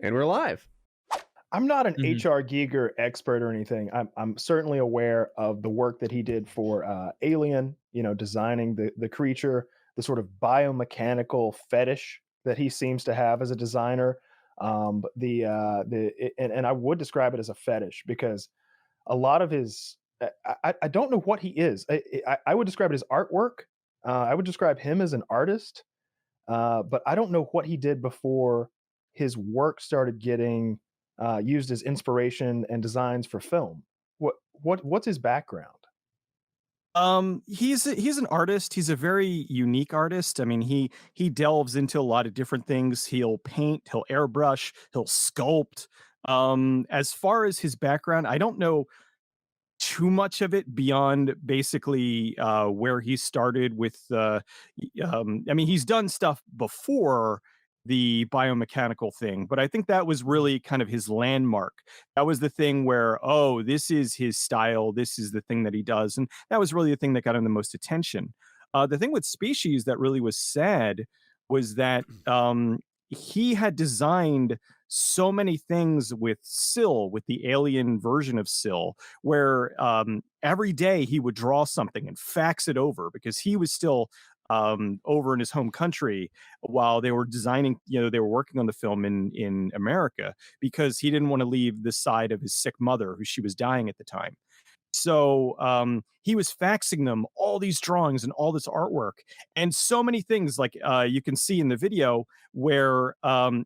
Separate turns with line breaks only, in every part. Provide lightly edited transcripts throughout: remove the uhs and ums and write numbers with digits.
And we're live.
I'm not an
Mhm.
HR Giger expert or anything. I'm certainly aware of the work that he did for Alien, designing the creature, the sort of biomechanical fetish that he seems to have as a designer. But and I would describe it as a fetish because a lot of his I don't know what he is. I would describe it as artwork. I would describe him as an artist, but I don't know what he did before his work started getting used as inspiration and designs for film. What's his background?
He's an artist. He's a very unique artist. I mean, he delves into a lot of different things. He'll paint, he'll airbrush, he'll sculpt. As far as his background, I don't know too much of it beyond basically where he started with I mean, he's done stuff before the biomechanical thing, but I think that was really kind of his landmark. That was the thing where, oh, this is his style, this is the thing that he does, and that was really the thing that got him the most attention. The thing with Species that really was sad was that he had designed so many things with Syl, with the alien version of Syl, where every day he would draw something and fax it over because he was still over in his home country while they were designing, they were working on the film in America because he didn't want to leave the side of his sick mother, who she was dying at the time. So he was faxing them all these drawings and all this artwork and so many things like you can see in the video where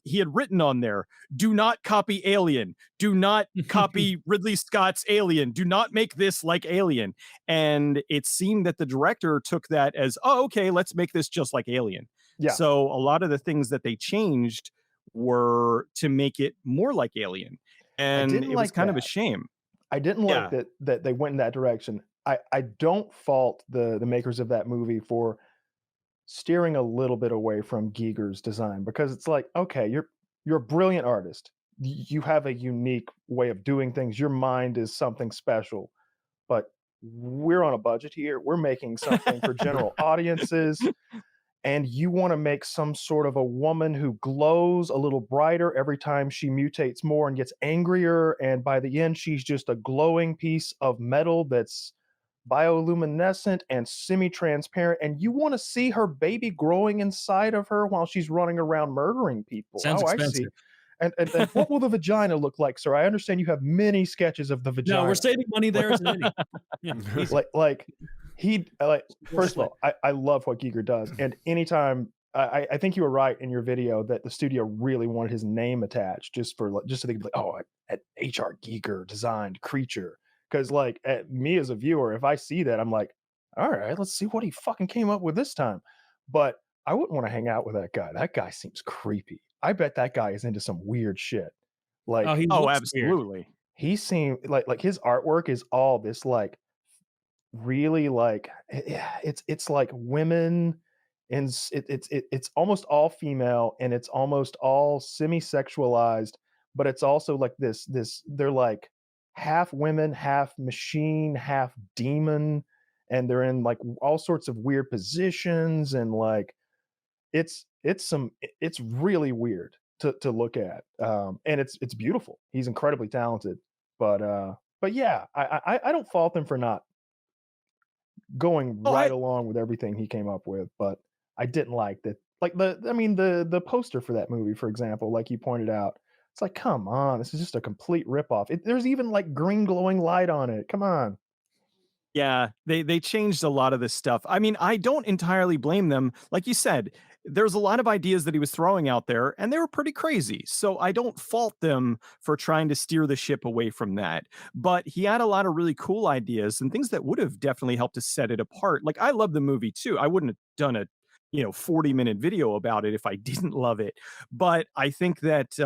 he had written on there, do not copy Alien, do not copy Ridley Scott's Alien, do not make this like Alien. And it seemed that the director took that as, oh, okay, let's make this just like Alien.
Yeah,
So a lot of the things that they changed were to make it more like Alien.
I
And
didn't
it was
like
kind of a
that.
shame.
I didn't like
Yeah.
that they went in that direction. I don't fault the makers of that movie for steering a little bit away from Giger's design because it's like, okay, you're a brilliant artist. You have a unique way of doing things. Your mind is something special, but we're on a budget here. We're making something for general audiences, and you want to make some sort of a woman who glows a little brighter every time she mutates more and gets angrier, and by the end she's just a glowing piece of metal that's bioluminescent and semi-transparent, and you want to see her baby growing inside of her while she's running around murdering people.
Sounds
Oh, I see.
expensive.
And what will the vagina look like, sir? I understand you have many sketches of the
No, we're
vagina.
saving money
Like
there as any. Yeah, easy.
like he like
Poor
first of
slit.
all, I love what Giger does. And anytime I think you were right in your video that the studio really wanted his name attached just for just so they could be like, oh, at HR Giger designed creature. Because like at me as a viewer, if I see that, I'm like, all right, let's see what he fucking came up with this time. But I wouldn't want to hang out with that guy. That guy seems creepy. I bet that guy is into some weird shit.
Oh,
Like
he
Oh,
looks weird.
absolutely.
he seemed like his artwork is all this like really like it's like women and it's almost all female and it's almost all semi-sexualized, but it's also like this they're like half women, half machine, half demon, and they're in like all sorts of weird positions and like it's really weird to look at. And it's beautiful. He's incredibly talented. But yeah, I don't fault him for not going
Oh,
right along with everything he came up with, but I didn't like that. Like I mean, the poster for that movie, for example, like you pointed out, it's like, come on, this is just a complete ripoff. There's even like green glowing light on it. Come on.
yeah, they changed a lot of this stuff. I mean, I don't entirely blame them. Like you said, there's a lot of ideas that he was throwing out there, and they were pretty crazy. So I don't fault them for trying to steer the ship away from that. But he had a lot of really cool ideas and things that would have definitely helped to set it apart. Like I love the movie too. I wouldn't have done a 40-minute video about it if I didn't love it. But I think that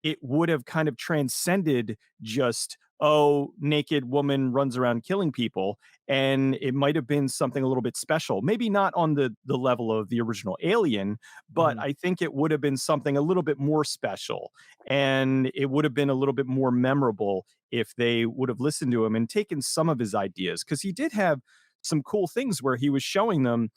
it would have kind of transcended just, oh, naked woman runs around killing people, and it might have been something a little bit special. Maybe not on the level of the original Alien, but
Mhm.
I think it would have been something a little bit more special, and it would have been a little bit more memorable if they would have listened to him and taken some of his ideas, because he did have some cool things where he was showing them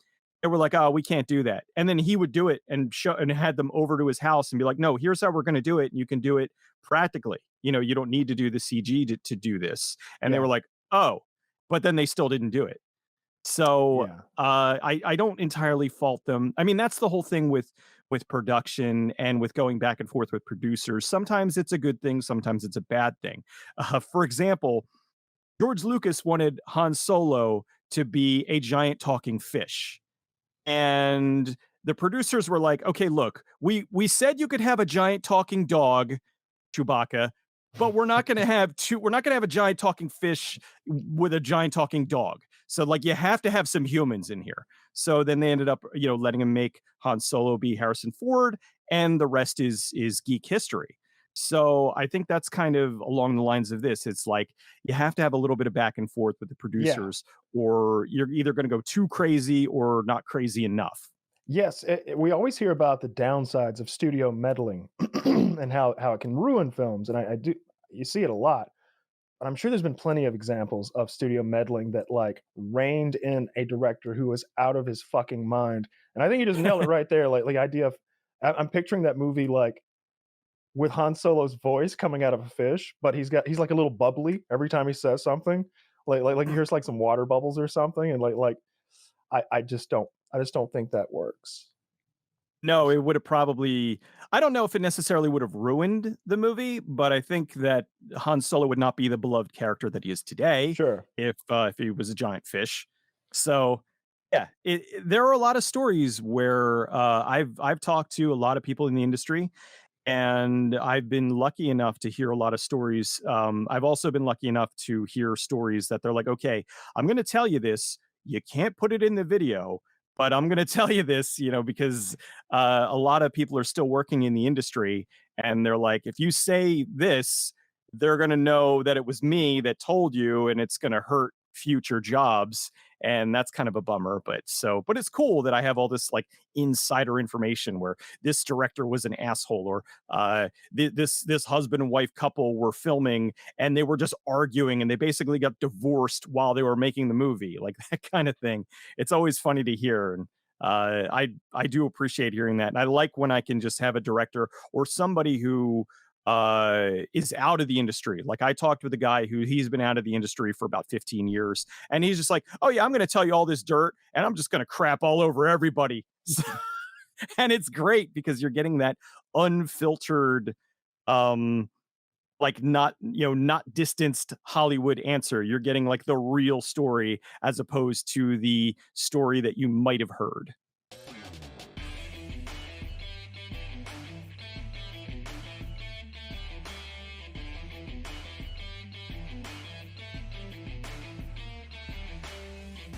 they were like, "Oh, we can't do that." And then he would do it and show and had them over to his house and be like, "No, here's how we're gonna do it, and you can do it practically. You know, you don't need to do the CG to do this." And they were
Yeah,
like, "Oh," but then they still didn't do it. So,
yeah,
I don't entirely fault them. I mean, that's the whole thing with production and with going back and forth with producers. Sometimes it's a good thing, sometimes it's a bad thing. For example, George Lucas wanted Han Solo to be a giant talking fish. And the producers were like, "Okay, look, we said you could have a giant talking dog, Chewbacca, but we're not gonna have a giant talking fish with a giant talking dog. So like you have to have some humans in here." So then they ended up, letting him make Han Solo be Harrison Ford, and the rest is geek history. So I think that's kind of along the lines of this. It's like you have to have a little bit of back and forth with the
yeah.
producers, or you're either going to go too crazy or not crazy enough.
Yes, we always hear about the downsides of studio meddling and how it can ruin films, and I do you see it a lot. But I'm sure there's been plenty of examples of studio meddling that like reined in a director who was out of his fucking mind. And I think you just nailed it right there. Like the idea of I'm picturing that movie like with Han Solo's voice coming out of a fish, but he's like a little bubbly every time he says something. Like you hear like some water bubbles or something, and like I just don't think that works.
No, it would have probably, I don't know if it necessarily would have ruined the movie, but I think that Han Solo would not be the beloved character that he is today
Sure.
if he was a giant fish. So, yeah, there are a lot of stories where, I've talked to a lot of people in the industry, and I've been lucky enough to hear a lot of stories. I've also been lucky enough to hear stories that they're like, "Okay, I'm gonna tell you this. You can't put it in the video, but I'm gonna tell you this, because a lot of people are still working in the industry, and they're like, if you say this, they're gonna know that it was me that told you, and it's gonna hurt future jobs." And that's kind of a bummer. But it's cool that I have all this like insider information where this director was an asshole, or this husband and wife couple were filming and they were just arguing and they basically got divorced while they were making the movie, like that kind of thing. It's always funny to hear. And I do appreciate hearing that. And I like when I can just have a director or somebody who is out of the industry. Like I talked with a guy who he's been out of the industry for about 15 years, and he's just like, "Oh yeah, I'm going to tell you all this dirt and I'm just going to crap all over everybody." And it's great because you're getting that unfiltered, um like not distanced Hollywood answer. You're getting like the real story as opposed to the story that you might have heard.